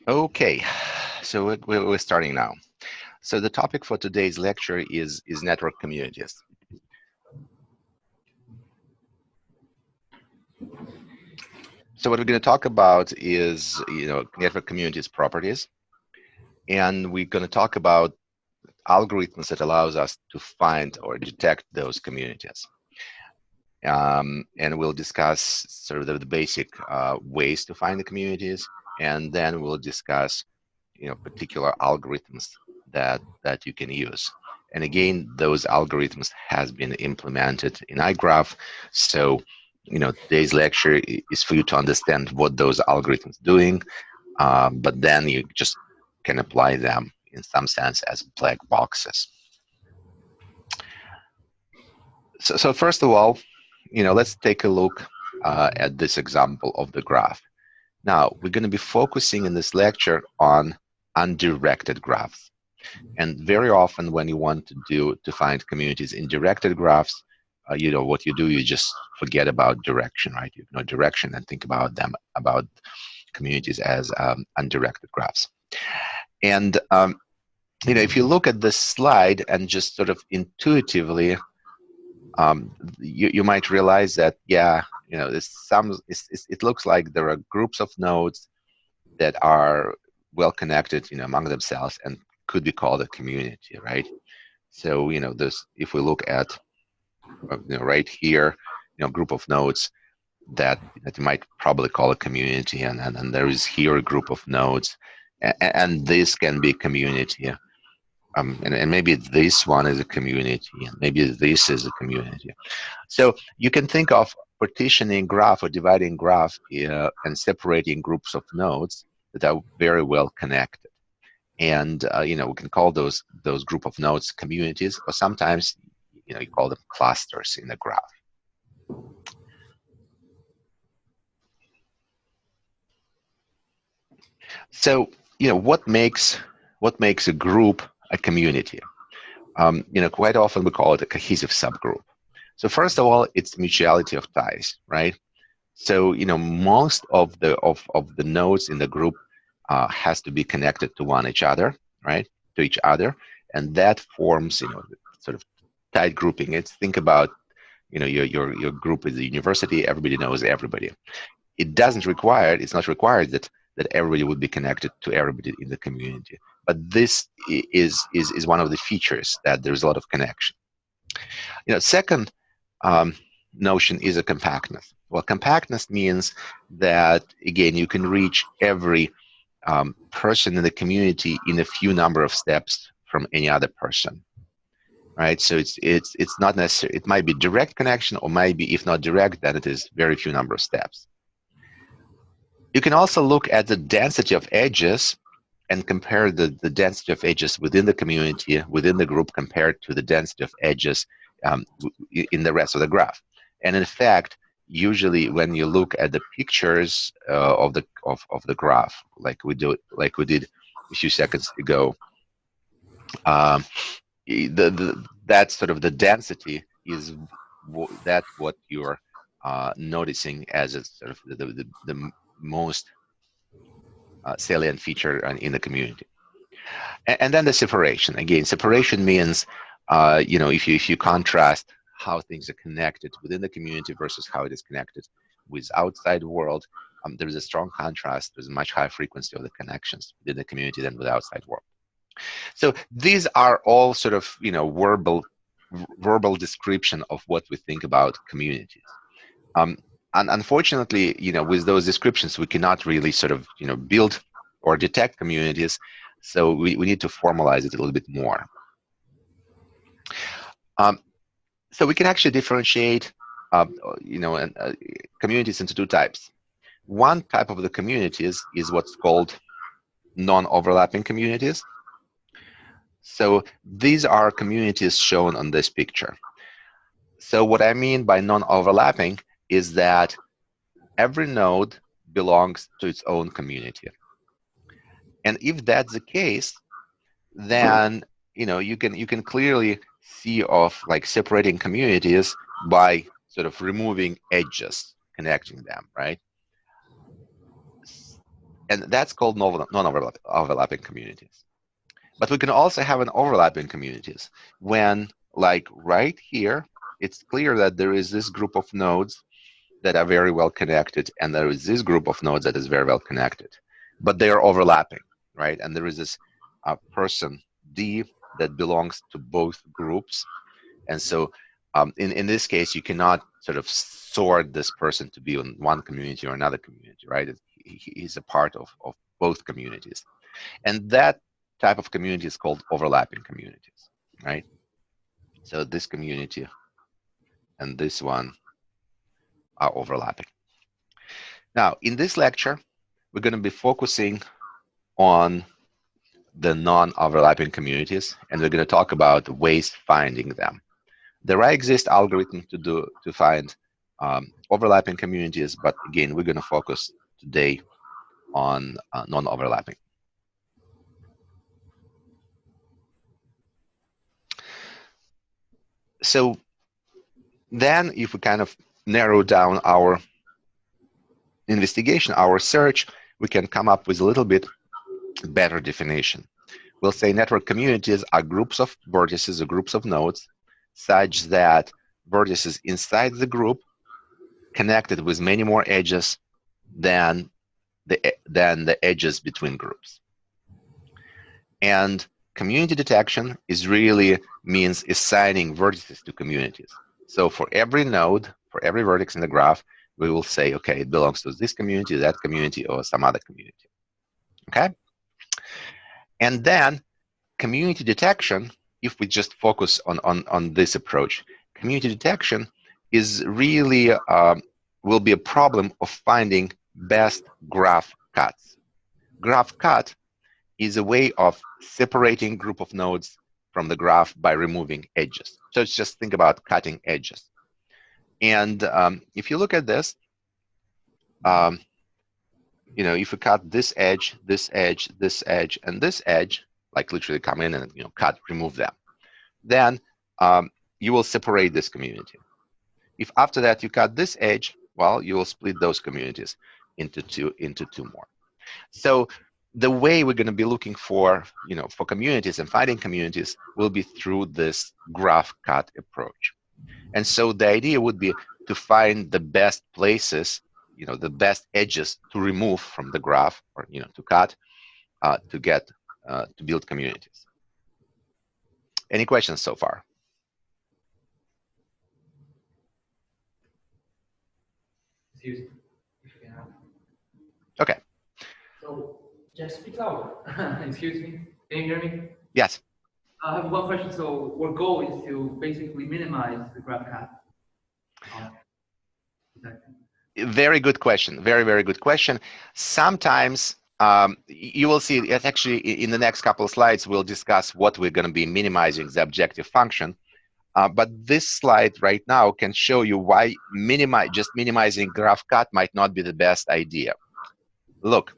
Okay, so we're starting now. So the topic for today's lecture is network communities. So what we're going to talk about is, network communities properties, and we're going to talk about algorithms that allows us to find or detect those communities. And we'll discuss sort of the basic ways to find the communities, and then we'll discuss, particular algorithms that you can use. And again, those algorithms has been implemented in iGraph. So, today's lecture is for you to understand what those algorithms doing, but then you just can apply them in some sense as black boxes. So first of all, let's take a look at this example of the graph. Now, we're going to be focusing in this lecture on undirected graphs. And very often when you want to find communities in directed graphs, what you do, you just forget about direction, right? You know direction and think about communities as undirected graphs. And if you look at this slide and just sort of intuitively, you might realize that, yeah, it looks like there are groups of nodes that are well connected, among themselves and could be called a community, right? So, if we look at, right here, group of nodes that you might probably call a community, and there is here a group of nodes, and this can be community. And maybe this one is a community, and maybe this is a community. So you can think of partitioning graph or dividing graph and separating groups of nodes that are very well connected. And we can call those group of nodes communities, or sometimes you call them clusters in the graph. So what makes a group a community? Quite often we call it a cohesive subgroup. So first of all, it's mutuality of ties, right? So most of the nodes in the group has to be connected to each other, right? To each other, and that forms sort of tight grouping. It's think about your group is a university. Everybody knows everybody. It's not required that everybody would be connected to everybody in the community. But this is one of the features, that there's a lot of connection. Second notion is a compactness. Well, compactness means that, again, you can reach every person in the community in a few number of steps from any other person, right? So it's not necessary. It might be direct connection, or maybe if not direct, then it is very few number of steps. You can also look at the density of edges and compare the density of edges within the community, within the group, compared to the density of edges in the rest of the graph. And in fact, usually when you look at the pictures of the graph, like we did a few seconds ago, that sort of the density is what you're noticing as a sort of the most salient feature in the community. And then the separation. Again, separation means if you contrast how things are connected within the community versus how it is connected with outside world, there is a strong contrast. There's a much higher frequency of the connections within the community than with outside world. So these are all sort of verbal description of what we think about communities. And unfortunately, with those descriptions, we cannot really sort of build or detect communities. So we need to formalize it a little bit more. So we can actually differentiate, communities into two types. One type of the communities is what's called non-overlapping communities. So these are communities shown on this picture. So what I mean by non-overlapping is that every node belongs to its own community. And if that's the case, then you can clearly see of like separating communities by sort of removing edges connecting them, right? And that's called non-overlapping communities. But we can also have an overlapping communities when, like right here, it's clear that there is this group of nodes that are very well connected, and there is this group of nodes that is very well connected, but they are overlapping, right? And there is this person D that belongs to both groups, and so in this case, you cannot sort of sort this person to be in one community or another community, right? He's a part of both communities, and that type of community is called overlapping communities, right? So this community and this one are overlapping. Now, in this lecture, we're going to be focusing on the non-overlapping communities, and we're going to talk about ways finding them. There exist algorithms to find overlapping communities, but again, we're going to focus today on non-overlapping. So then, if we kind of narrow down our investigation, our search, we can come up with a little bit better definition. We'll say network communities are groups of vertices or groups of nodes such that vertices inside the group connected with many more edges than the edges between groups. And community detection is really means assigning vertices to communities. So for every node, for every vertex in the graph, we will say, okay, it belongs to this community, that community, or some other community. Okay? And then community detection, if we just focus on this approach, community detection is really will be a problem of finding best graph cuts. Graph cut is a way of separating group of nodes from the graph by removing edges. So it's just think about cutting edges. And if you look at this, you know, if you cut this edge, this edge, this edge, and this edge, like literally come in and cut, remove them, then you will separate this community. If after that you cut this edge, well, you will split those communities into two more. So the way we're going to be looking for, for communities and finding communities will be through this graph cut approach. And so the idea would be to find the best places, the best edges to remove from the graph, or to cut, to build communities. Any questions so far? Excuse me, if you can have. Okay. So just speak louder. Excuse me. Can you hear me? Yes. I have one question. So our goal is to basically minimize the graph cut. Very good question. Very, very good question. Sometimes you will see it actually in the next couple of slides, we'll discuss what we're going to be minimizing the objective function. But this slide right now can show you why just minimizing graph cut might not be the best idea. Look,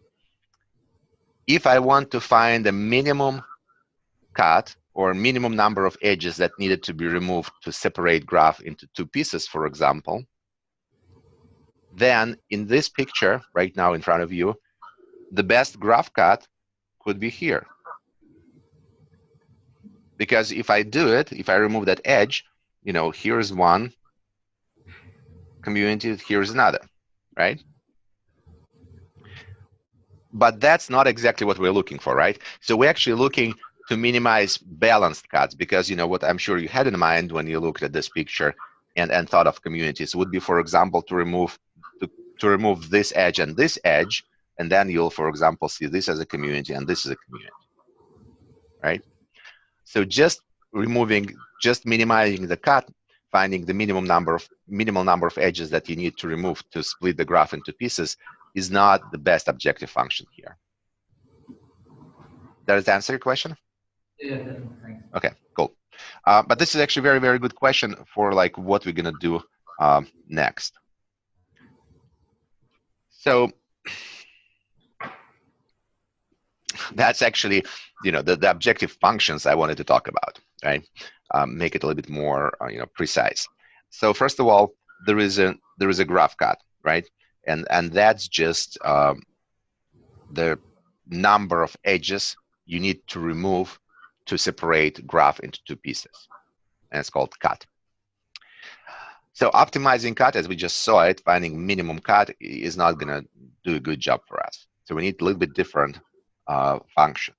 if I want to find a minimum cut or minimum number of edges that needed to be removed to separate graph into two pieces, for example, then in this picture right now in front of you, the best graph cut could be here. Because if I do it, if I remove that edge, here's one community, here's another, right? But that's not exactly what we're looking for, right? So we're actually looking to minimize balanced cuts, because what I'm sure you had in mind when you looked at this picture and thought of communities would be, for example, to remove this edge and this edge, and then you'll, for example, see this as a community and this is a community, right? So just minimizing the cut, finding the minimal number of edges that you need to remove to split the graph into pieces is not the best objective function here. Does that answer your question? Yeah, definitely. Thanks. Okay, cool. But this is actually a very, very good question for like what we're gonna do next. So that's actually, the objective functions I wanted to talk about, right? Make it a little bit more, precise. So first of all, there is a graph cut, right? And that's just the number of edges you need to remove to separate graph into two pieces. And it's called cut. So optimizing cut, as we just saw it, finding minimum cut is not going to do a good job for us. So we need a little bit different function.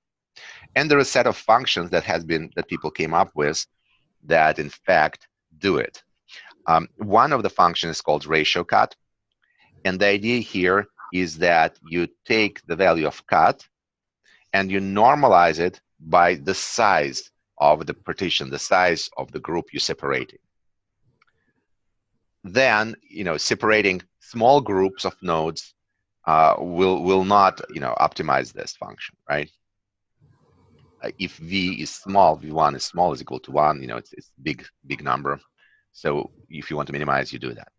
And there are a set of functions that people came up with that in fact do it. One of the functions is called ratio cut. And the idea here is that you take the value of cut and you normalize it by the size of the partition, the size of the group you're separating. Then, separating small groups of nodes will not, optimize this function, right? If v is small, v1 is small is equal to 1, it's big number. So if you want to minimize, you do that.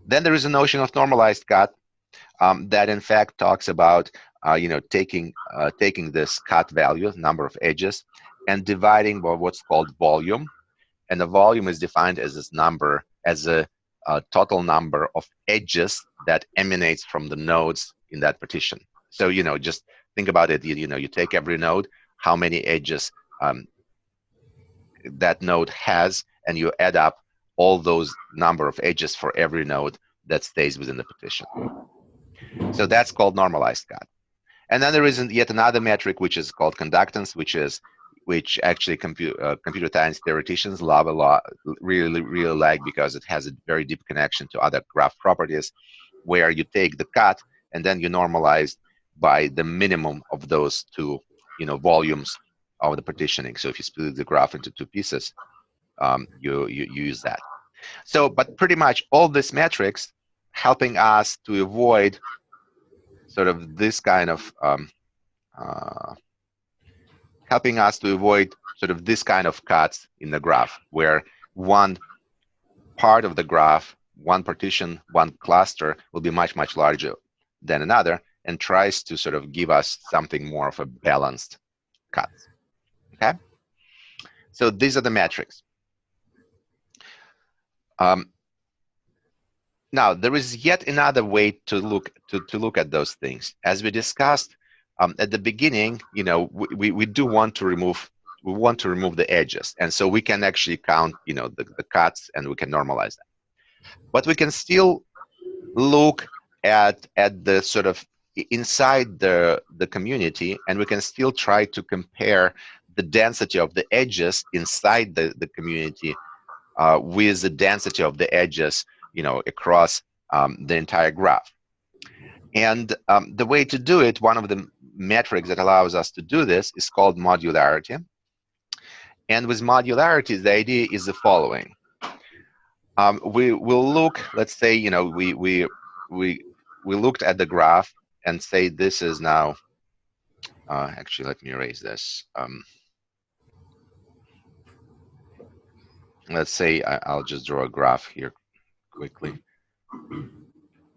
Then there is a notion of normalized cut that in fact talks about taking this cut value, number of edges, and dividing by what's called volume. And the volume is defined as this number, as a total number of edges that emanates from the nodes in that partition. So just think about it. You take every node, how many edges that node has, and you add up all those number of edges for every node that stays within the partition. So that's called normalized cut. And then there is yet another metric which is called conductance, which actually computer science theoreticians love a lot, really like, because it has a very deep connection to other graph properties, where you take the cut and then you normalize by the minimum of those two volumes of the partitioning. So if you split the graph into two pieces, you use that. So, but pretty much all these metrics helping us to avoid sort of this kind of cuts in the graph, where one part of the graph, one partition, one cluster will be much larger than another, and tries to sort of give us something more of a balanced cut. Okay, so these are the metrics. Now there is yet another way to look at those things. As we discussed at the beginning, we do want to remove the edges, and so we can actually count the cuts, and we can normalize that. But we can still look at the sort of inside the community, and we can still try to compare the density of the edges inside the community with the density of the edges across the entire graph. And the way to do it, one of the metrics that allows us to do this is called modularity. And with modularity, the idea is the following. We will look, let's say, we looked at the graph and say this is now, actually, let me erase this. Let's say I'll just draw a graph here quickly.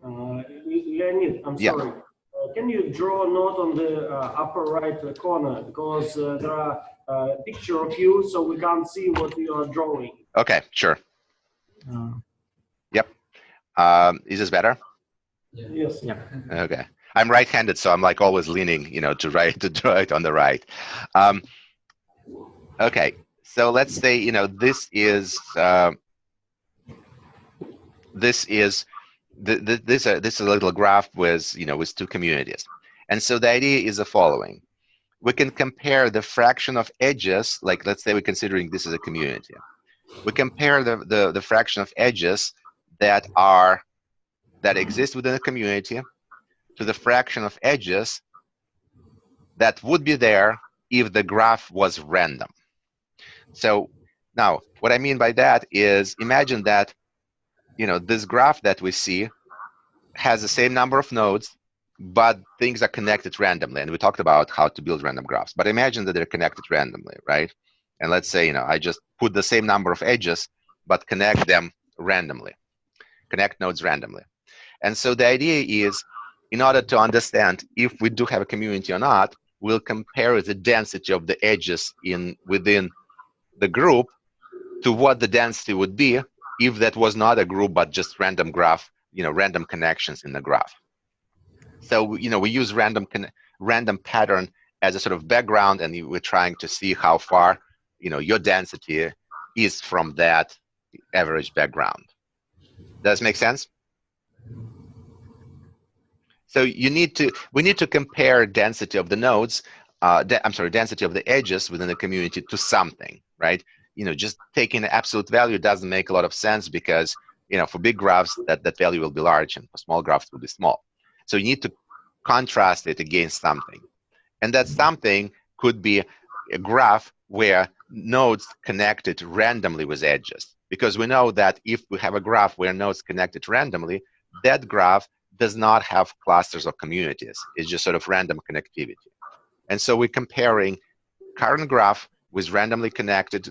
Leonid, I'm sorry. Can you draw a note on the upper right corner, because there are a picture of you, so we can't see what you are drawing. Okay, sure. Yep. Is this better? Yeah. Yes. Yeah. Okay. I'm right-handed, so I'm like always leaning, to draw it on the right. Okay. So let's say, this is a little graph with, with two communities. And so the idea is the following. We can compare the fraction of edges, like let's say we're considering this as a community. We compare the fraction of edges that exist within the community to the fraction of edges that would be there if the graph was random. So now what I mean by that is, imagine that this graph that we see has the same number of nodes, but things are connected randomly. And we talked about how to build random graphs, but imagine that they're connected randomly, right? And let's say, I just put the same number of edges, but connect them randomly, connect nodes randomly. And so the idea is, in order to understand if we do have a community or not, we'll compare the density of the edges within the group to what the density would be if that was not a group, but just random graph, random connections in the graph. So, we use random pattern as a sort of background, and we're trying to see how far, your density is from that average background. Does it make sense? So we need to compare density of the nodes, density of the edges within the community to something, right? Just taking the absolute value doesn't make a lot of sense because, for big graphs, that value will be large, and for small graphs will be small. So you need to contrast it against something. And that something could be a graph where nodes connected randomly with edges. Because we know that if we have a graph where nodes connected randomly, that graph does not have clusters or communities. It's just sort of random connectivity. And so we're comparing current graph with randomly connected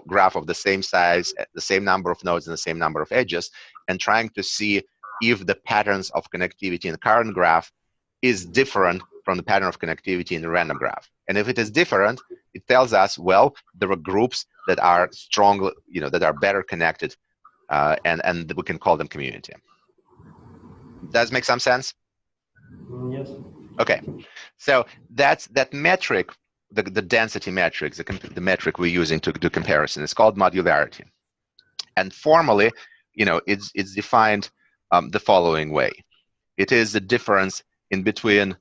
graph of the same size, the same number of nodes, and the same number of edges, and trying to see if the patterns of connectivity in the current graph is different from the pattern of connectivity in the random graph. And if it is different, it tells us, well, there are groups that are strong, that are better connected, and we can call them community. Does make some sense? Yes. Okay, so that's that metric, the density metric, the metric we're using to do comparison. It's called modularity, and formally, it's defined the following way. It is the difference in between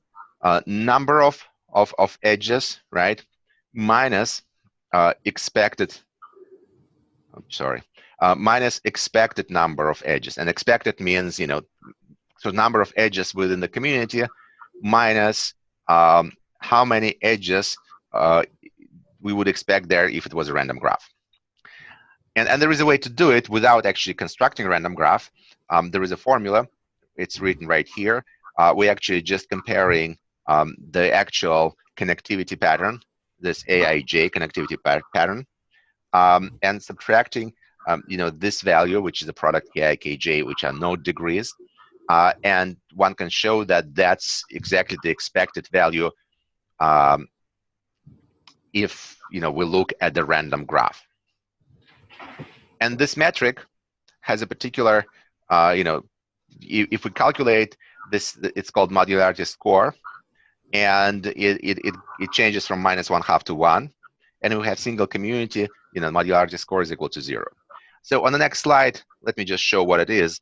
number of edges, right, minus expected. Minus expected number of edges, and expected means so number of edges within the community minus how many edges we would expect there if it was a random graph. And there is a way to do it without actually constructing a random graph. There is a formula. It's written right here. We're actually just comparing the actual connectivity pattern, this AIJ connectivity pattern, and subtracting this value, which is the product KI/KJ, which are node degrees. And one can show that that's exactly the expected value if we look at the random graph. And this metric has a particular, if we calculate this, it's called modularity score, and it changes from -1/2 to 1. And we have single community, modularity score is equal to 0. So on the next slide, let me just show what it is,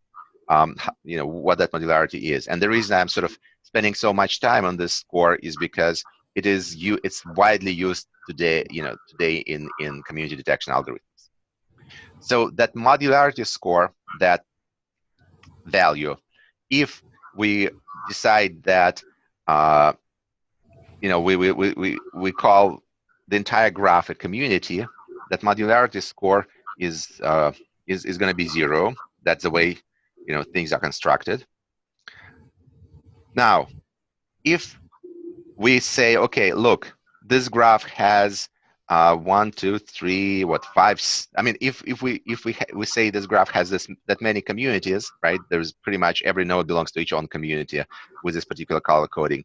what that modularity is. And the reason I'm sort of spending so much time on this score is because it's widely used today, today in community detection algorithms. So that modularity score, that value, if we decide that we call the entire graph a community, that modularity score is going to be 0. That's the way things are constructed. Now, if we say, okay, look, this graph has 1, 2, 3, 5. I mean, if we say this graph has that many communities, right? There's pretty much every node belongs to each own community with this particular color coding.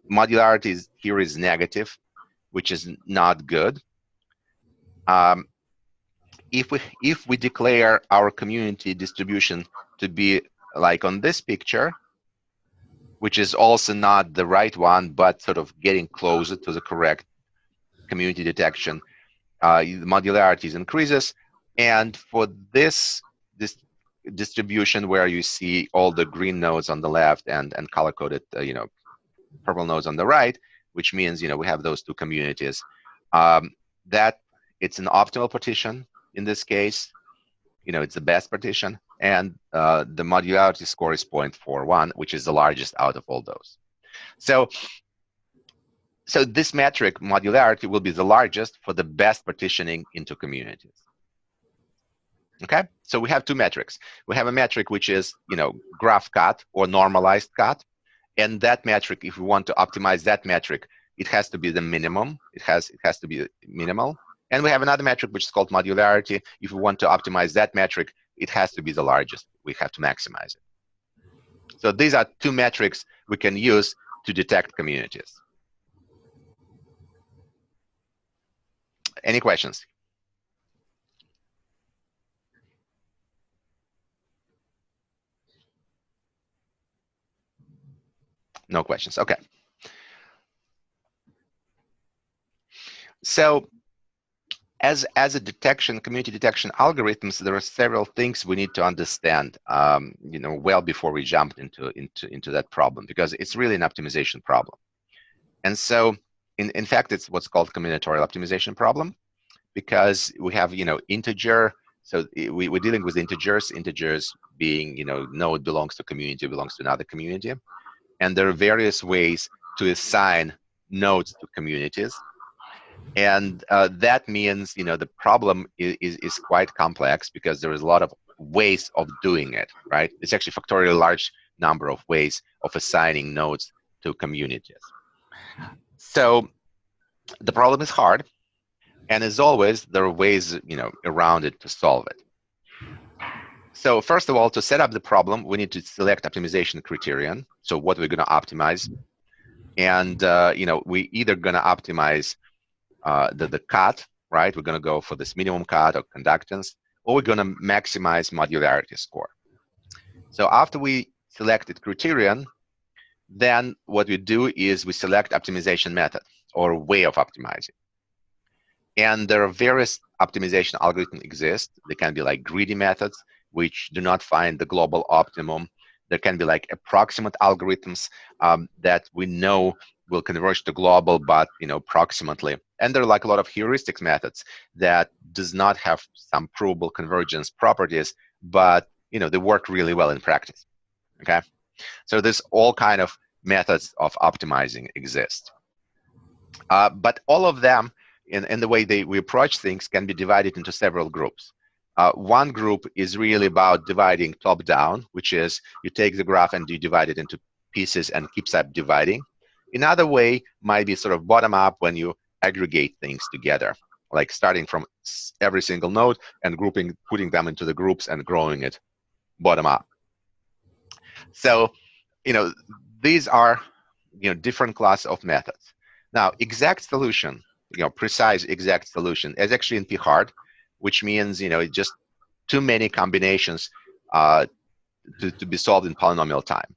Modularity here is negative, which is not good. If we declare our community distribution to be like on this picture, which is also not the right one, but sort of getting closer to the correct community detection, the modularity increases. And for this distribution where you see all the green nodes on the left and color-coded, purple nodes on the right, which means, we have those two communities, that it's an optimal partition in this case. It's the best partition. And the modularity score is 0.41, which is the largest out of all those. So this metric, modularity, will be the largest for the best partitioning into communities. Okay, so we have two metrics. We have a metric which is, graph cut or normalized cut. And that metric, if we want to optimize that metric, it has to be the minimum. It has to be minimal. And we have another metric which is called modularity. If we want to optimize that metric, it has to be the largest. We have to maximize it. So these are two metrics we can use to detect communities. Any questions? No questions. Okay. So as a community detection algorithms, there are several things we need to understand, well before we jump into that problem, because it's really an optimization problem. And so, in fact, it's what's called combinatorial optimization problem, because we have integer. So we're dealing with integers. Integers being node belongs to community, belongs to another community, and there are various ways to assign nodes to communities. And that means, the problem is quite complex, because there is a lot of ways of doing it, right? It's actually factorially large number of ways of assigning nodes to communities. So the problem is hard, and as always, there are ways, around it to solve it. So first of all, to set up the problem, we need to select optimization criterion. So what we're going to optimize, and we either going to optimize the cut, right? We're going to go for this minimum cut or conductance, or we're going to maximize modularity score. So after we selected criterion, then what we do is we select optimization method or way of optimizing. And there are various optimization algorithms exist. They can be like greedy methods, which do not find the global optimum. There can be like approximate algorithms that we know will converge to global, but approximately. And there are like a lot of heuristics methods that does not have some provable convergence properties, but they work really well in practice. Okay, so there's all kind of methods of optimizing exist, but all of them, in the way we approach things, can be divided into several groups. One group is really about dividing top-down, which is you take the graph and you divide it into pieces and keep subdividing. Another way might be sort of bottom-up, when you aggregate things together, like starting from every single node and putting them into the groups and growing it bottom-up. So, these are different class of methods. Now, exact solution, precise exact solution is actually NP hard, which means just too many combinations to be solved in polynomial time.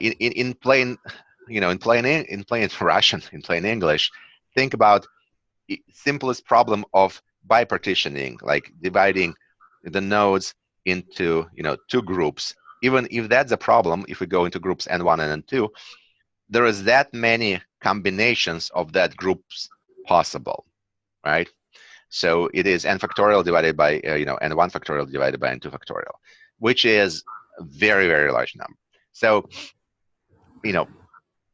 In plain Russian, in plain English, think about the simplest problem of bipartitioning, like dividing the nodes into two groups. Even if that's a problem, if we go into groups N1 and N2, there is that many combinations of that groups possible, right? So it is n factorial divided by n1 factorial divided by n2 factorial, which is a very, very large number. So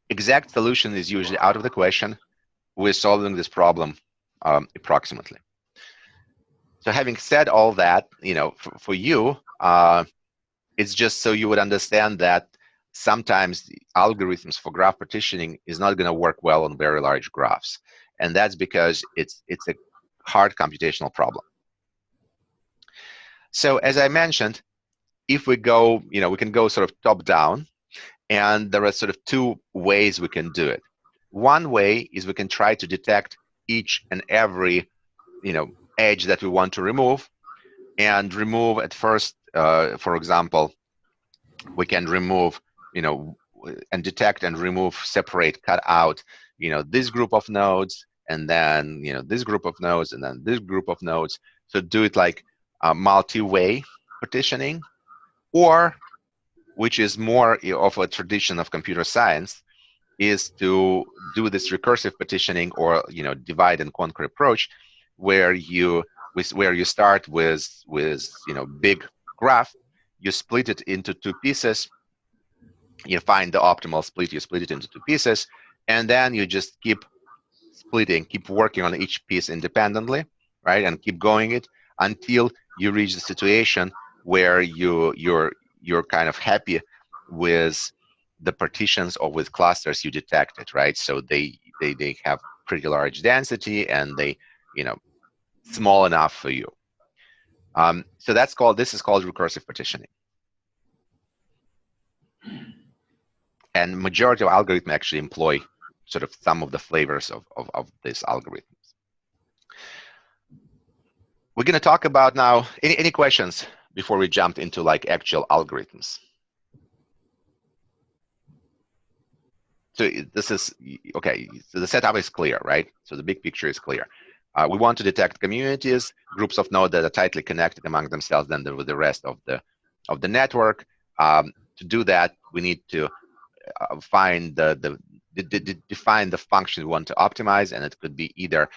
exact solution is usually out of the question. We're solving this problem approximately. So having said all that, for you, it's just so you would understand that sometimes the algorithms for graph partitioning is not going to work well on very large graphs, and that's because it's a hard computational problem. So as I mentioned, if we go, we can go sort of top down, and there are sort of two ways we can do it. One way is we can try to detect each and every edge that we want to remove, and remove at first, for example, we can remove and detect and remove, separate, cut out this group of nodes, and then this group of nodes, and then this group of nodes. So do it like multi-way partitioning, or, which is more of a tradition of computer science, is to do this recursive partitioning, or divide and conquer approach, where you start with big graph, you split it into two pieces, you find the optimal split, you split it into two pieces, and then you just keep splitting, keep working on each piece independently, right, and keep going it until you reach the situation where you're kind of happy with the partitions or with clusters you detected, right? So they have pretty large density, and they small enough for you. So this is called recursive partitioning. And majority of algorithms actually employ sort of some of the flavors of these algorithms. We're going to talk about now, any questions before we jump into like actual algorithms? So this is, okay, so the setup is clear, right? So the big picture is clear. We want to detect communities, groups of nodes that are tightly connected among themselves than with the rest of the network. To do that, we need to find define the function we want to optimize, and it could be either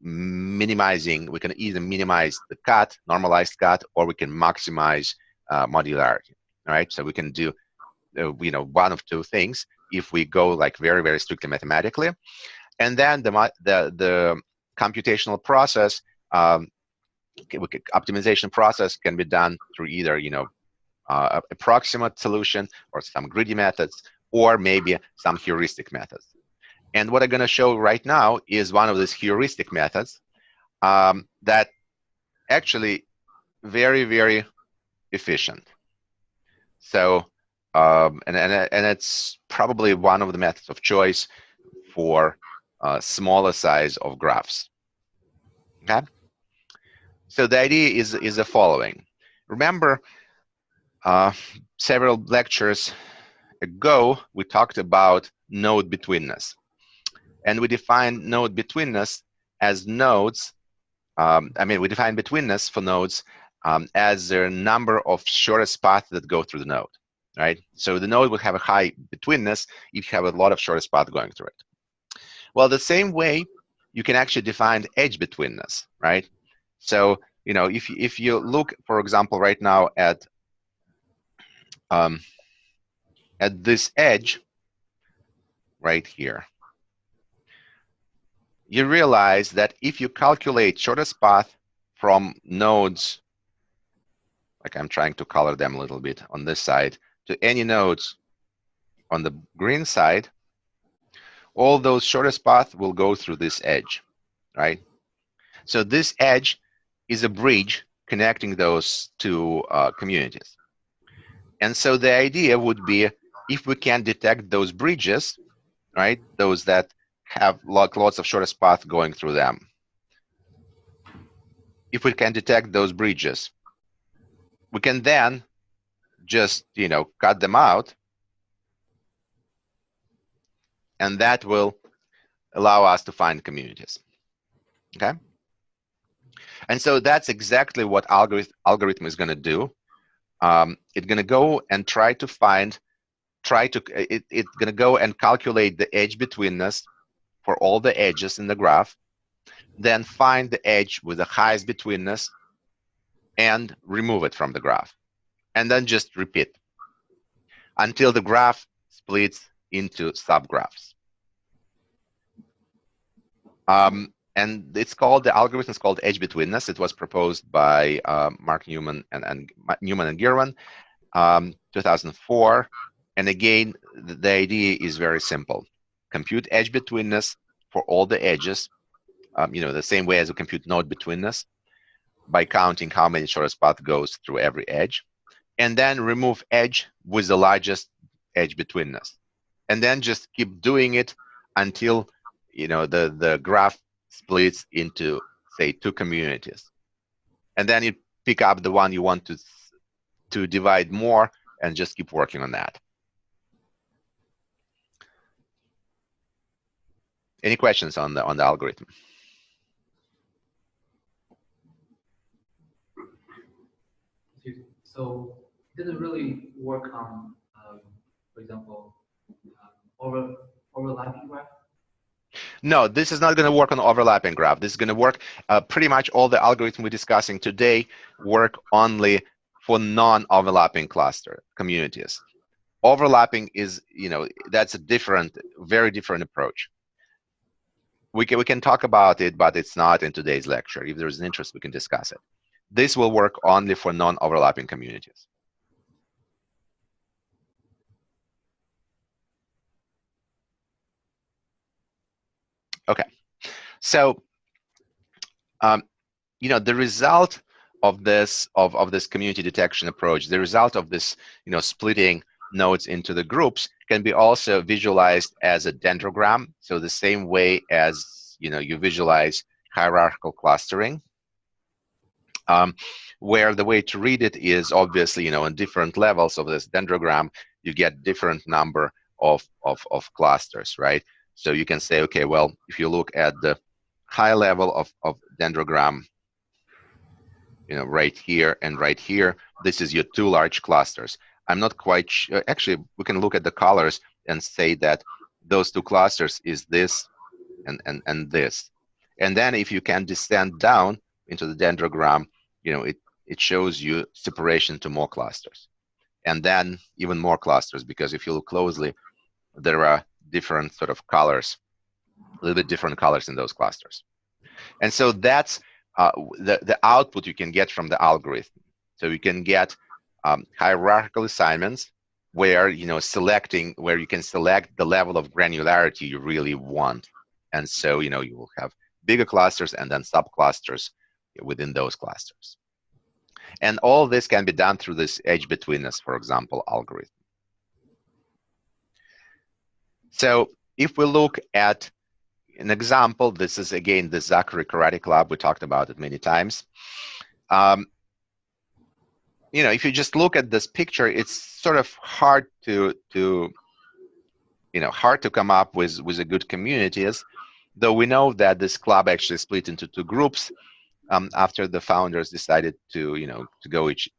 minimizing. We can either minimize the cut, normalized cut, or we can maximize modularity. All right, so we can do one of two things if we go like very, very strictly mathematically. And then the computational process, optimization process, can be done through either approximate solution or some greedy methods, or maybe some heuristic methods. And what I'm going to show right now is one of these heuristic methods that actually very, very efficient. So and it's probably one of the methods of choice for smaller size of graphs. Okay. So the idea is the following. Remember, several lectures ago, we talked about node betweenness. And we defined node betweenness as nodes. We define betweenness for nodes as the number of shortest paths that go through the node, right? So the node will have a high betweenness if you have a lot of shortest paths going through it. Well, the same way, you can actually define edge betweenness, right? So, if you look, for example, right now at this edge right here, you realize that if you calculate shortest path from nodes, like I'm trying to color them a little bit on this side, to any nodes on the green side, all those shortest paths will go through this edge, right? So this edge is a bridge connecting those two communities. And so the idea would be, if we can detect those bridges, right, those that have lots of shortest path going through them, if we can detect those bridges, we can then just cut them out, and that will allow us to find communities. Okay. And so that's exactly what algorithm is going to do. It's going to go and it's going to go and calculate the edge betweenness for all the edges in the graph, then find the edge with the highest betweenness and remove it from the graph, and then just repeat until the graph splits into subgraphs. And the algorithm is called edge betweenness. It was proposed by Mark Newman and Girwan, 2004. And again, the idea is very simple. Compute edge betweenness for all the edges, the same way as we compute node betweenness, by counting how many shortest path goes through every edge, and then remove edge with the largest edge betweenness, and then just keep doing it until the graph splits into, say, two communities, and then you pick up the one you want to divide more and just keep working on that. Any questions on the algorithm? So it doesn't really work on, for example, overlapping graph? No, this is not going to work on overlapping graph. This is going to work, pretty much all the algorithms we're discussing today work only for non-overlapping cluster communities. Overlapping is, that's a very different approach. We can talk about it, but it's not in today's lecture. If there's an interest, we can discuss it. This will work only for non-overlapping communities. Okay, so the result of this community detection approach, the result of this splitting nodes into the groups, can be also visualized as a dendrogram. So the same way as you visualize hierarchical clustering, where the way to read it is obviously on different levels of this dendrogram, you get different number of clusters, right? So you can say, okay, well, if you look at the high level of dendrogram, you know, right here and right here, this is your two large clusters. I'm not quite sure. Actually, we can look at the colors and say that those two clusters is this and this. And then if you can descend down into the dendrogram, you know, it shows you separation to more clusters. And then even more clusters, because if you look closely, there are different sort of colors, a little bit different colors in those clusters. And so that's the output you can get from the algorithm. So you can get hierarchical assignments where, you know, where you can select the level of granularity you really want. And so, you know, you will have bigger clusters and then subclusters within those clusters. And all this can be done through this edge betweenness, for example, algorithm. So if we look at an example, this is again the Zachary Karate Club. We talked about it many times. You know, if you just look at this picture, it's sort of hard to come up with a good communities, though we know that this club actually split into two groups after the founders decided to, you know, to go each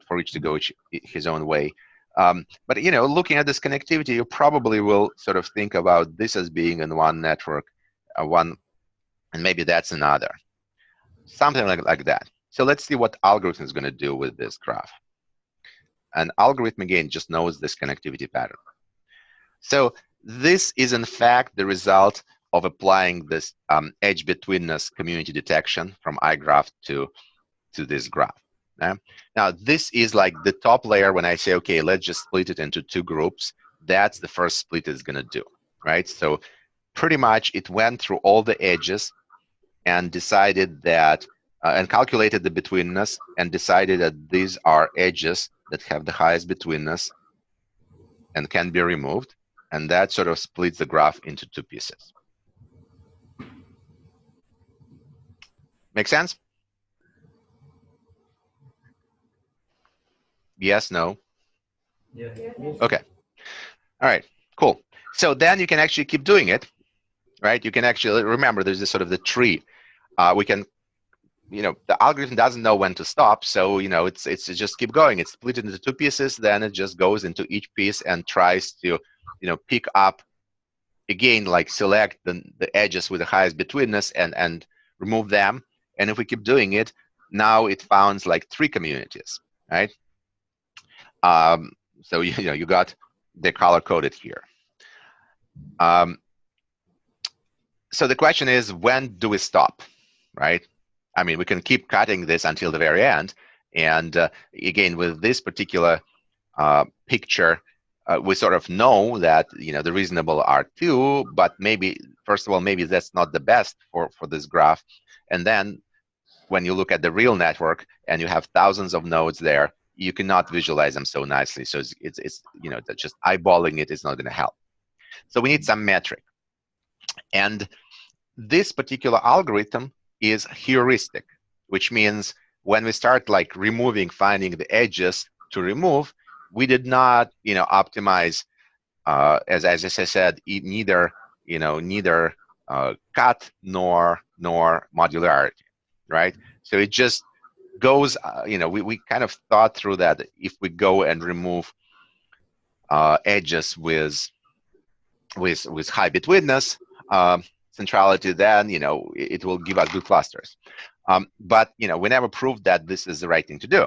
to go his own way. But, you know, looking at this connectivity, you probably will sort of think about this as being in one network, and maybe that's another, something like that. So let's see what algorithm is going to do with this graph. An algorithm, again, just knows this connectivity pattern. So this is, in fact, the result of applying this edge betweenness community detection from iGraph to this graph. Now, this is like the top layer. When I say, okay, let's just split it into two groups, that's the first split it's going to do, right? So pretty much it went through all the edges and decided that, and calculated the betweenness and decided that these are edges that have the highest betweenness and can be removed. And that sort of splits the graph into two pieces. Make sense? Yes, no? Yeah. Okay. All right, cool. So then you can actually keep doing it, right? You can actually, remember, there's this sort of the tree. We can, you know, the algorithm doesn't know when to stop, so, you know, it's just keep going. It's split into two pieces, then it just goes into each piece and tries to, you know, pick up, again, like select the edges with the highest betweenness and remove them. And if we keep doing it, now it founds like three communities, right? So, you know, you got the color coded here. So the question is, when do we stop, right? I mean, we can keep cutting this until the very end. And again, with this particular picture, we sort of know that, you know, the reasonable are two, but maybe, first of all, maybe that's not the best for this graph. And then when you look at the real network and you have thousands of nodes there, you cannot visualize them so nicely. So it's you know, that just eyeballing it is not going to help. So we need some metric. And this particular algorithm is heuristic, which means when we start like finding the edges to remove, we did not, you know, optimize, as I said, neither cut nor modularity, right? So it just goes, you know, we kind of thought through that if we go and remove edges with high betweenness, centrality, then, you know, it will give us good clusters. But, you know, we never proved that this is the right thing to do.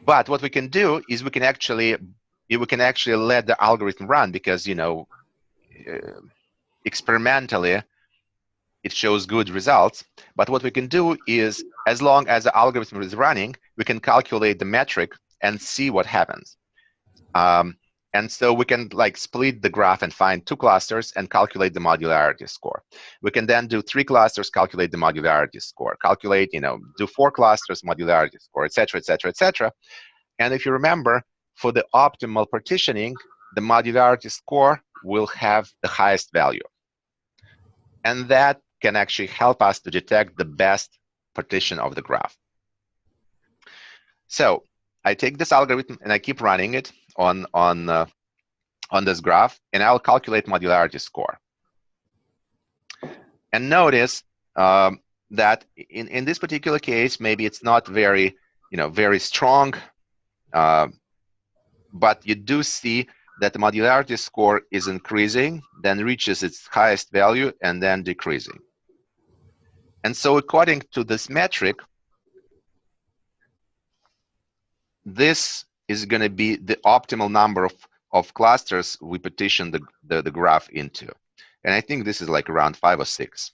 But what we can do is we can actually let the algorithm run, because, you know, experimentally it shows good results. But what we can do is, as long as the algorithm is running, we can calculate the metric and see what happens. And so we can like split the graph and find two clusters and calculate the modularity score. We can then do three clusters, calculate the modularity score, calculate, you know, do four clusters, modularity score, et cetera, et cetera, et cetera. And if you remember, for the optimal partitioning, the modularity score will have the highest value. And that can actually help us to detect the best partition of the graph. So I take this algorithm and I keep running it on on this graph, and I'll calculate modularity score. And notice that in this particular case, maybe it's not very, very strong, but you do see that the modularity score is increasing, then reaches its highest value, and then decreasing. And so according to this metric, this is going to be the optimal number of clusters we partition the graph into. And I think this is like around 5 or 6.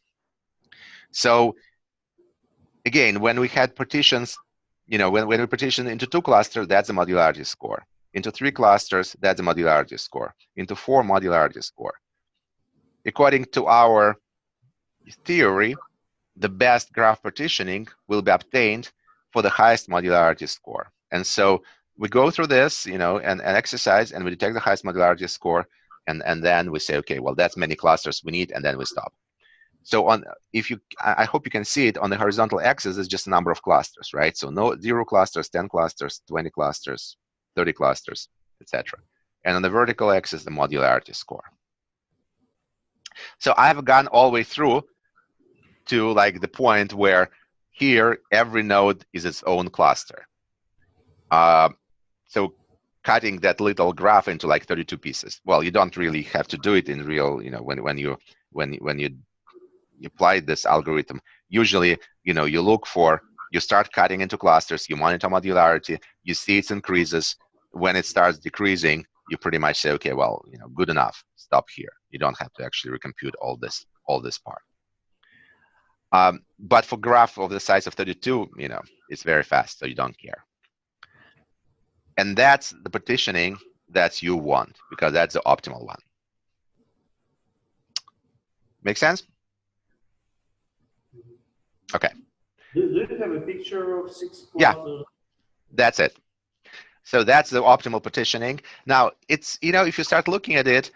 So again, when we had partitions, when we partition into 2 clusters, that's a modularity score. Into 3 clusters, that's a modularity score. Into 4, modularity score. According to our theory, the best graph partitioning will be obtained for the highest modularity score. And so we go through this, and exercise, and we detect the highest modularity score, and then we say, okay, well, that's many clusters we need, and then we stop. So I hope you can see it on the horizontal axis is just a number of clusters, right? So 0 clusters, 10 clusters, 20 clusters, 30 clusters, etc. And on the vertical axis, the modularity score. So I've gone all the way through to like the point where here every node is its own cluster. So cutting that little graph into like 32 pieces. Well, you don't really have to do it in real, when you apply this algorithm. Usually, you start cutting into clusters, you monitor modularity, you see it increases. When it starts decreasing, you pretty much say, okay, well, good enough, stop here. You don't have to actually recompute all this part. But for graph of the size of 32, it's very fast, so you don't care. And that's the partitioning that you want, because that's the optimal one. Make sense? Okay. Do you have a picture of 6 clusters? Yeah, that's it. So that's the optimal partitioning. Now, it's, if you start looking at it,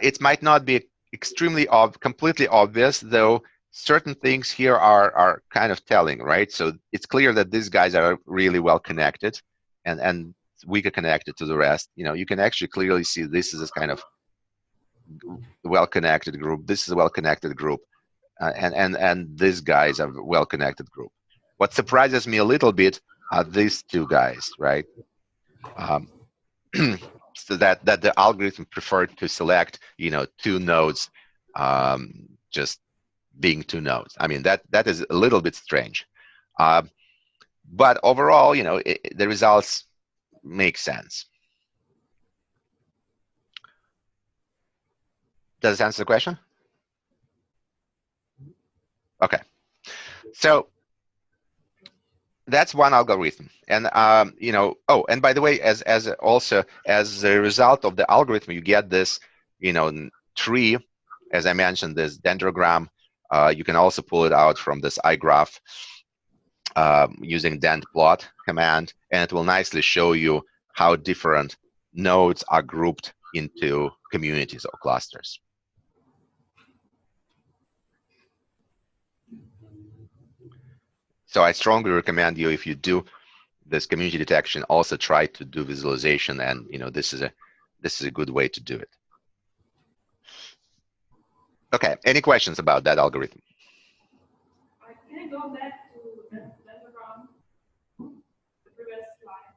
it might not be extremely completely obvious, though certain things here are kind of telling, right? So it's clear that these guys are really well connected and weaker connected to the rest. You can actually clearly see this is a kind of well-connected group. This is a well-connected group. And these guys are a well-connected group. What surprises me a little bit are these 2 guys, right? So that the algorithm preferred to select, 2 nodes, just being 2 nodes. I mean, that is a little bit strange. But overall, the results make sense. Does it answer the question? Okay. So that's one algorithm. And, and by the way, as a result of the algorithm, you get this, tree, as I mentioned, this dendrogram. You can also pull it out from this iGraph using dendplot command, and it will nicely show you how different nodes are grouped into communities or clusters. So I strongly recommend you, if you do this community detection, also try to do visualization, and this is a good way to do it. Okay, any questions about that algorithm? Can I go back to the Dendrogram, the previous slide?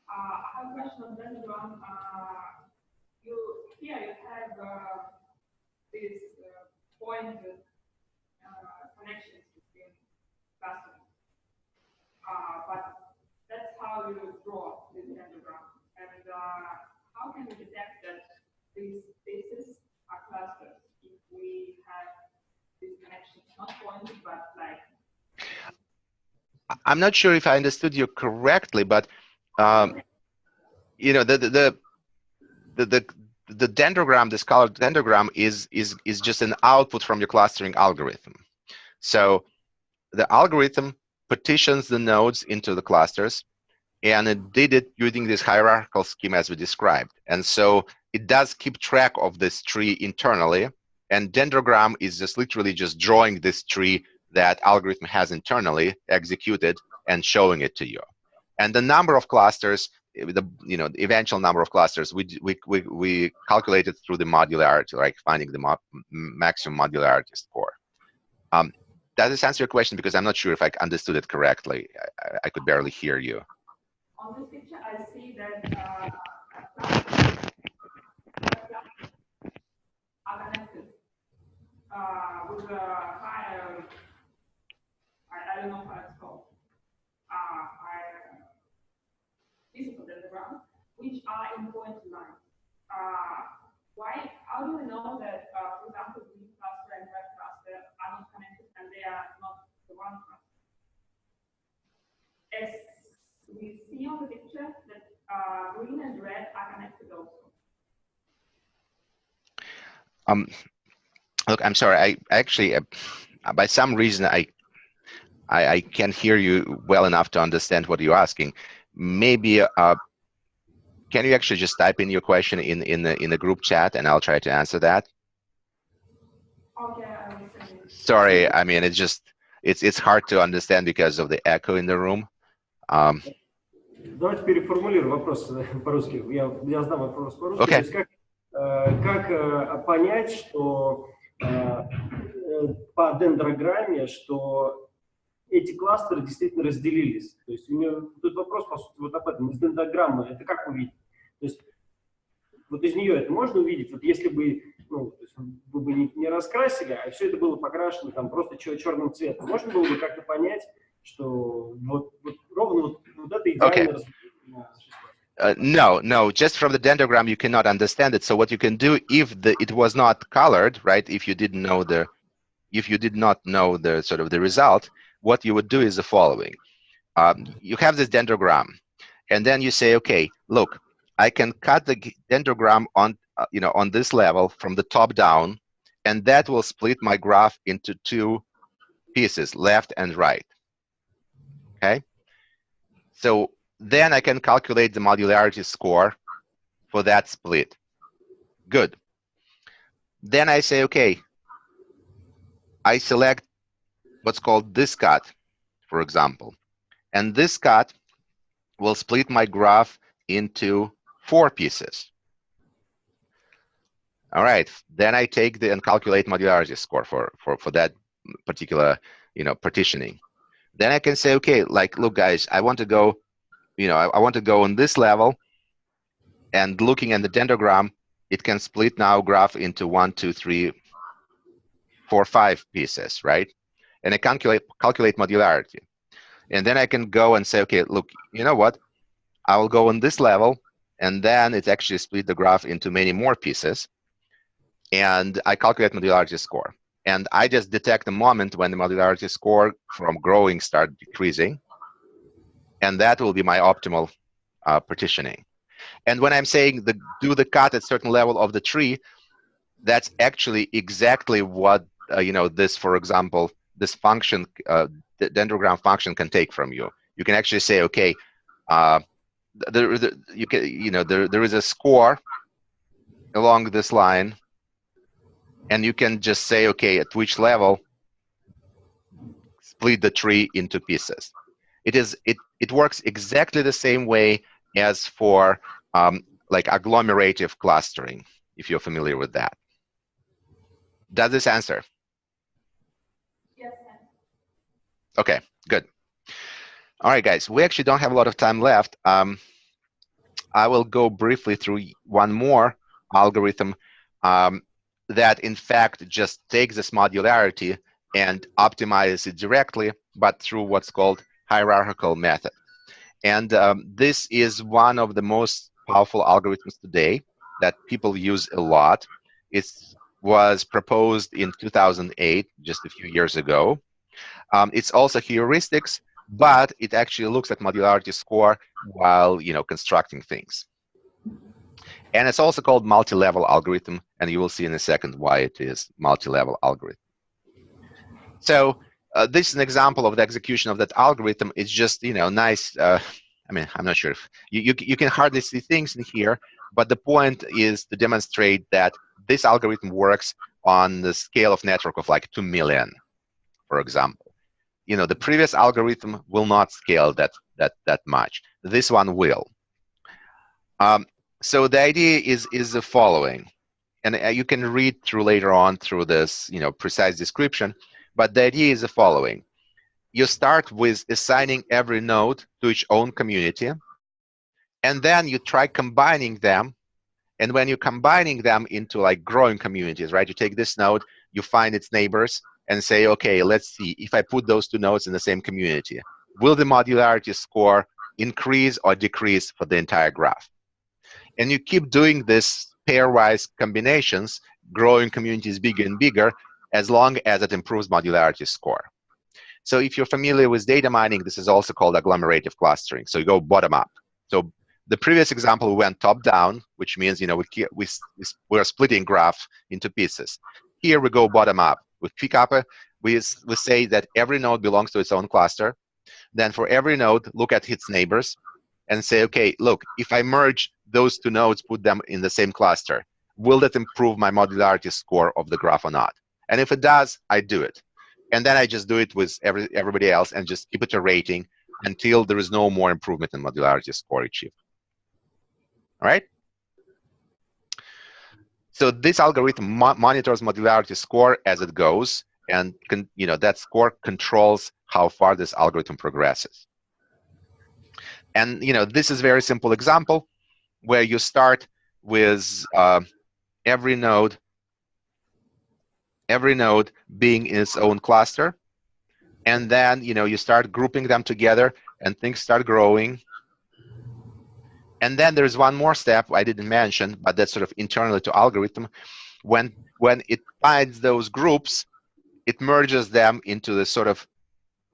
I have a question on Dendrogram. Here you have these pointed connections between clusters, but that's how you draw the Dendrogram. And how can we detect that these spaces are clusters if we have these connections not pointed but like? I'm not sure if I understood you correctly, but the dendrogram, this colored dendrogram, is just an output from your clustering algorithm. So the algorithm partitions the nodes into the clusters, and it did it using this hierarchical scheme as we described. And so it does keep track of this tree internally, and dendrogram is just literally just drawing this tree that algorithm has internally executed and showing it to you. And the number of clusters the eventual number of clusters, we calculate it through the modularity, like finding the maximum modularity score. Does this answer your question? Because I'm not sure if I understood it correctly. I could barely hear you. On this picture, I see that are connected with a higher, I don't know how it's called, higher physical Dendrogram, which are in point line. Why? How do we know that, for example, green cluster and red cluster are not connected and they are not the one cluster? As we see on the picture that green and red are connected also. Look, I'm sorry. I actually, by some reason, I can't hear you well enough to understand what you're asking. Maybe can you actually just type in your question in the group chat, and I'll try to answer that. Okay, I will send it. Sorry, I mean it's hard to understand because of the echo in the room. Давайте переформулируем вопрос по-русски. Я задам вопрос по-русски. Okay. То есть как понять, что по дендрограмме, что эти кластеры действительно разделились? То есть тут вопрос, по сути, вот об этом. Из дендрограммы это как увидеть? То есть вот из нее это можно увидеть? Вот если бы, ну, вы бы не раскрасили, а все это было покрашено там просто черным цветом, можно было бы как-то понять, что вот ровно вот это идеально разделение на 6 кластеров? No, just from the dendrogram you cannot understand it. So what you can do, if it was not colored, right? If you did not know the sort of the result, what you would do is the following: you have this dendrogram, and then you say, okay, look, I can cut the dendrogram on on this level from the top down, and that will split my graph into 2 pieces, left and right. Okay, so then I can calculate the modularity score for that split. Good. Then I say, okay, I select what's called this cut, for example, and this cut will split my graph into 4 pieces. All right, then I take and calculate modularity score for that particular partitioning. Then I can say, okay, like, look guys, I want to go I want to go on this level, and looking at the dendrogram, it can split now graph into 1, 2, 3, 4, 5 pieces, right? And I calculate modularity. And then I can go and say, okay, look, you know what? I will go on this level, and then it actually split the graph into many more pieces. And I calculate modularity score. And I just detect a moment when the modularity score from growing start decreasing. And that will be my optimal partitioning. And when I'm saying do the cut at certain level of the tree, that's actually exactly what this, for example, this function, the dendrogram function, can take from you. You can actually say, okay, there is a score along this line, and you can just say, okay, at which level split the tree into pieces. It works exactly the same way as for like agglomerative clustering, if you're familiar with that. Does this answer? Yes. Okay, good. All right, guys, we actually don't have a lot of time left. I will go briefly through one more algorithm that, in fact, just takes this modularity and optimizes it directly, but through what's called hierarchical method. And this is one of the most powerful algorithms today that people use a lot. It was proposed in 2008, just a few years ago. It's also heuristics, but it actually looks at modularity score while constructing things. And it's also called multi-level algorithm, and you will see in a second why it is multi-level algorithm. So this is an example of the execution of that algorithm. It's just nice. I mean, I'm not sure if you can hardly see things in here, but the point is to demonstrate that this algorithm works on the scale of network of like 2 million, for example. The previous algorithm will not scale that much. This one will. So the idea is the following, and you can read through later on through this, precise description. But the idea is the following: you start with assigning every node to its own community, and then you try combining them. And when you're combining them into like growing communities, right? You take this node, you find its neighbors, and say, okay, let's see if I put those two nodes in the same community, will the modularity score increase or decrease for the entire graph? And you keep doing this pairwise combinations, growing communities bigger and bigger, as long as it improves modularity score. So if you're familiar with data mining, this is also called agglomerative clustering. So you go bottom up. So the previous example, we went top down, which means we're splitting graph into pieces. Here we go bottom up. We pick up we say that every node belongs to its own cluster. Then for every node, look at its neighbors and say, okay, look, if I merge those two nodes, put them in the same cluster, will that improve my modularity score of the graph or not? And if it does, I do it. And then I just do it with everybody else and just keep iterating until there is no more improvement in modularity score achieved. All right? So this algorithm monitors modularity score as it goes, and that score controls how far this algorithm progresses. And this is a very simple example where you start with every node being in its own cluster, and then you start grouping them together, and things start growing. And then there's one more step I didn't mention, but that's sort of internally to algorithm. When it finds those groups, it merges them into the sort of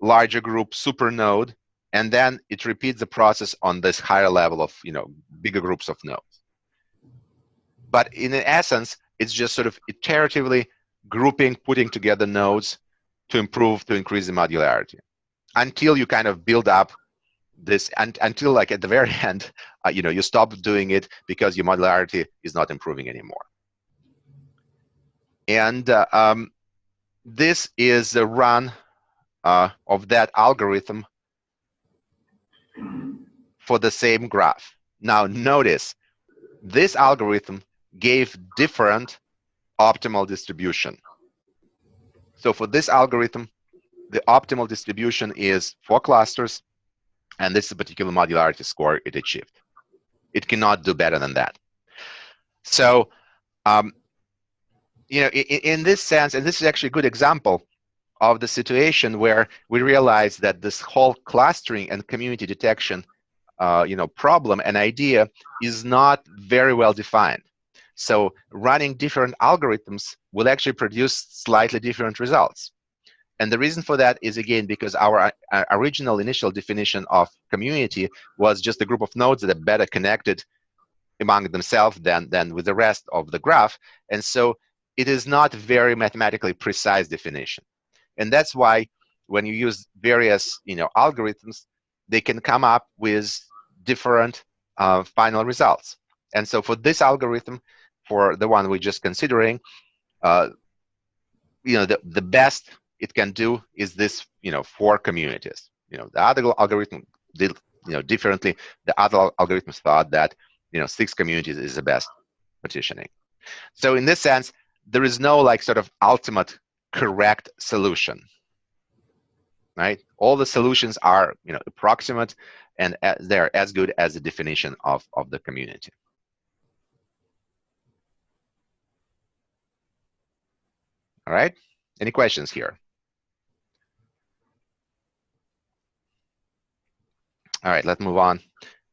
larger group super node, and then it repeats the process on this higher level of bigger groups of nodes. But in essence, it's just sort of iteratively grouping, putting together nodes to increase the modularity, until you kind of build up this, and until like at the very end, you stop doing it because your modularity is not improving anymore. And this is the run of that algorithm for the same graph. Now notice, this algorithm gave different optimal distribution. So for this algorithm, the optimal distribution is 4 clusters, and this is a particular modularity score it achieved. It cannot do better than that. So, in this sense, and this is actually a good example of the situation where we realize that this whole clustering and community detection, problem and idea is not very well defined. So running different algorithms will actually produce slightly different results. And the reason for that is, again, because our original initial definition of community was just a group of nodes that are better connected among themselves than with the rest of the graph. And so it is not very mathematically precise definition. And that's why when you use various algorithms, they can come up with different final results. And so for this algorithm, for the one we're just considering, the best it can do is this 4 communities. The other algorithm did differently. The other algorithms thought that 6 communities is the best partitioning. So in this sense, there is no like sort of ultimate correct solution, right? All the solutions are approximate, and they're as good as the definition of the community. All right, any questions here? All right, let's move on.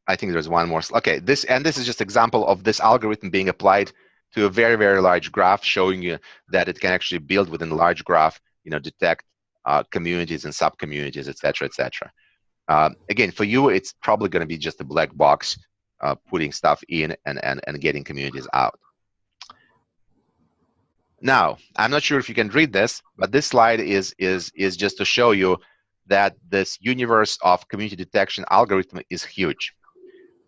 I think there's one more. Okay, this is just example of this algorithm being applied to a very, very large graph, showing you that it can actually build within a large graph, detect communities and sub-communities, et cetera, et cetera. Again, for you, it's probably going to be just a black box, putting stuff in and getting communities out. Now, I'm not sure if you can read this, but this slide is just to show you that this universe of community detection algorithm is huge.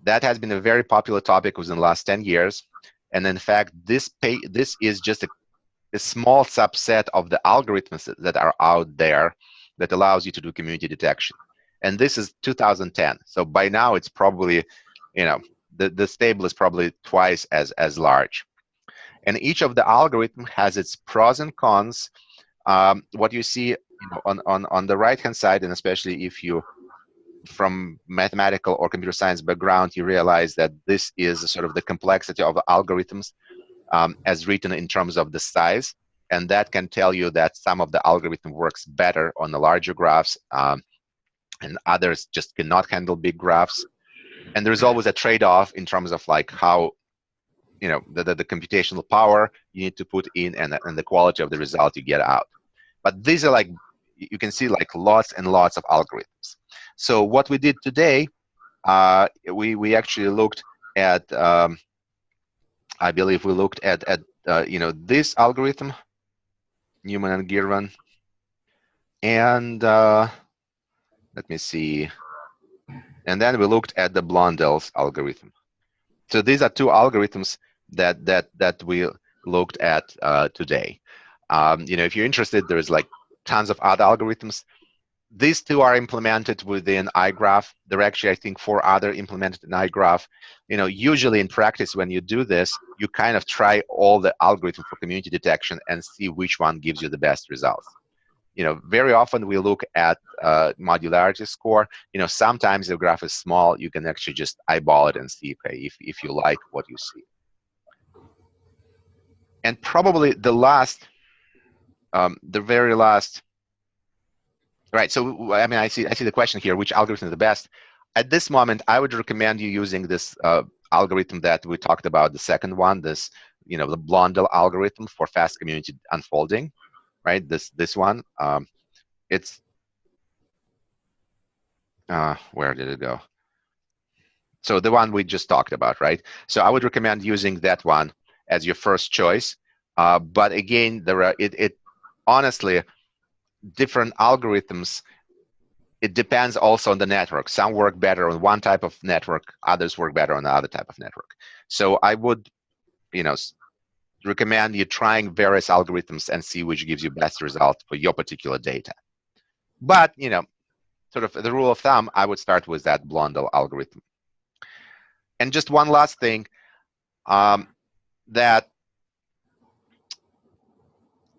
That has been a very popular topic within the last 10 years. And in fact, this is just a small subset of the algorithms that are out there that allows you to do community detection. And this is 2010. So by now, it's probably, this table is probably twice as large. And each of the algorithm has its pros and cons. What you see on the right-hand side, and especially if you from mathematical or computer science background, you realize that this is sort of the complexity of algorithms as written in terms of the size. And that can tell you that some of the algorithm works better on the larger graphs, and others just cannot handle big graphs. And there's always a trade-off in terms of like how, the computational power you need to put in and the quality of the result you get out. But these are like, you can see like lots and lots of algorithms. So what we did today, we actually looked at, I believe we looked at this algorithm, Newman and Girvan, and let me see, and then we looked at the Blondel's algorithm. So these are two algorithms that we looked at today. If you're interested, there's like tons of other algorithms. These two are implemented within iGraph. There are actually, I think, 4 other implemented in iGraph. Usually in practice, when you do this, you kind of try all the algorithms for community detection and see which one gives you the best results. Very often we look at modularity score. Sometimes the graph is small, you can actually just eyeball it and see, okay, if you like what you see. And probably the very last. Right, so I mean, I see the question here, which algorithm is the best? At this moment, I would recommend you using this algorithm that we talked about, the second one, this, the Blondel algorithm for fast community unfolding, right? This one, it's, where did it go? So the one we just talked about, right? So I would recommend using that one as your first choice. But again, there are, honestly, different algorithms, it depends also on the network. Some work better on one type of network, others work better on another type of network. So I would, recommend you trying various algorithms and see which gives you best result for your particular data. But, sort of the rule of thumb, I would start with that Blondel algorithm. And just one last thing, that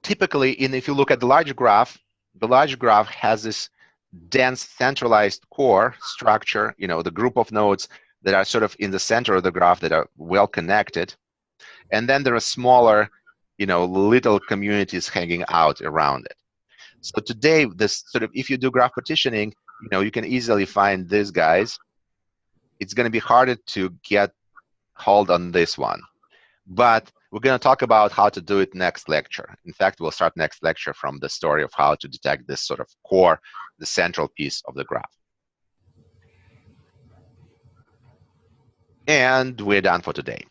typically, if you look at the large graph has this dense centralized core structure, the group of nodes that are sort of in the center of the graph that are well connected. And then there are smaller, little communities hanging out around it. So today, this sort of, if you do graph partitioning, you can easily find these guys. It's going to be harder to get hold on this one. But we're going to talk about how to do it next lecture. In fact, we'll start next lecture from the story of how to detect this sort of core, the central piece of the graph. And we're done for today.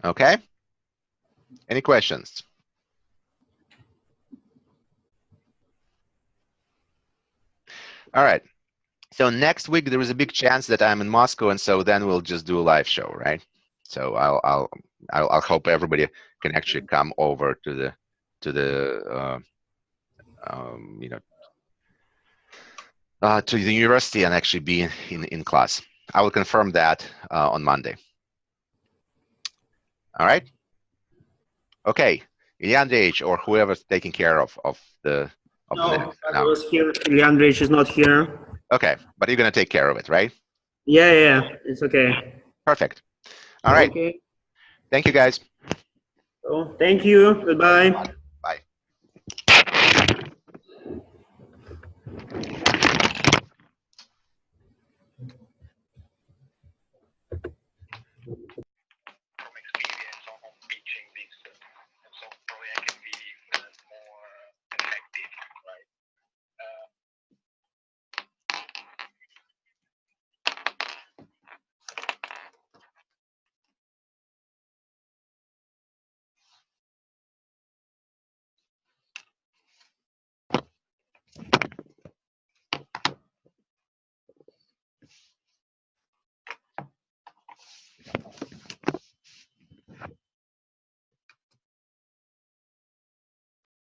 Okay? Any questions? All right. So next week there is a big chance that I'm in Moscow, and so then we'll just do a live show, right? So I'll hope everybody can actually come over to the to the university and actually be in class. I will confirm that on Monday. All right. Okay, Ilya Andreevich or whoever's taking care of the. No, I was here. Ilya Andreevich is not here. Okay, but you're gonna take care of it, right? Yeah, it's okay. Perfect. All right. Okay. Thank you, guys. So, thank you. Goodbye. Bye.